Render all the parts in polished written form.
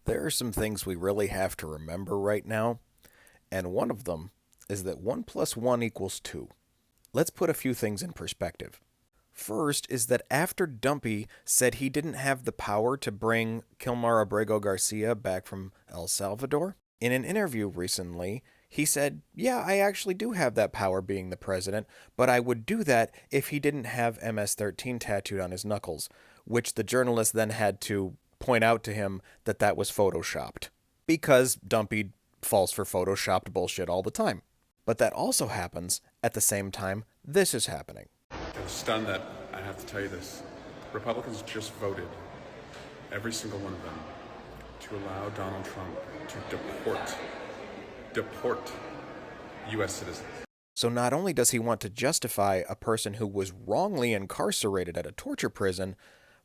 There are some things we really have to remember right now, and one of them is that 1 plus 1 equals 2. Let's put a few things in perspective. First is that after Dumpy said he didn't have the power to bring Kilmar Abrego Garcia back from El Salvador, in an interview recently, he said, yeah, I actually do have that power being the president, but I would do that if he didn't have MS-13 tattooed on his knuckles, which the journalist then had to point out to him that that was photoshopped. Because Dumpy falls for photoshopped bullshit all the time. But that also happens at the same time this is happening. I'm stunned that I have to tell you this. Republicans just voted, every single one of them, to allow Donald Trump to deport U.S. citizens. So not only does he want to justify a person who was wrongly incarcerated at a torture prison,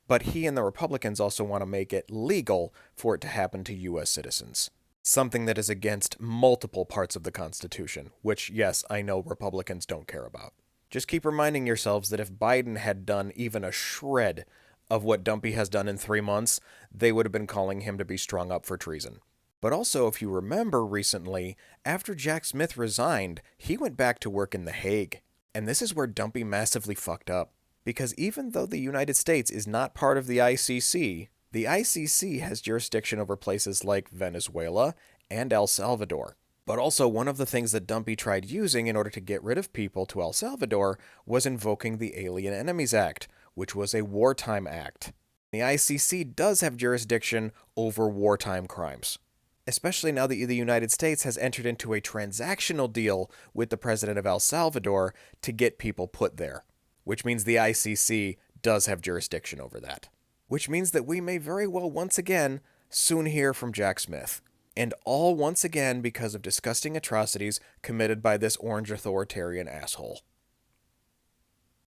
but he and the Republicans also want to make it legal for it to happen to U.S. citizens. Something that is against multiple parts of the Constitution, which, yes, I know Republicans don't care about. Just keep reminding yourselves that if Biden had done even a shred of what Dumpy has done in 3 months, they would have been calling him to be strung up for treason. But also, if you remember recently, after Jack Smith resigned, he went back to work in The Hague. And this is where Dumpy massively fucked up. Because even though the United States is not part of the ICC has jurisdiction over places like Venezuela and El Salvador. But also, one of the things that Dumpy tried using in order to get rid of people to El Salvador was invoking the Alien Enemies Act, which was a wartime act. The ICC does have jurisdiction over wartime crimes, especially now that the United States has entered into a transactional deal with the president of El Salvador to get people put there, which means the ICC does have jurisdiction over that. Which means that we may very well once again soon hear from Jack Smith. And all once again because of disgusting atrocities committed by this orange authoritarian asshole.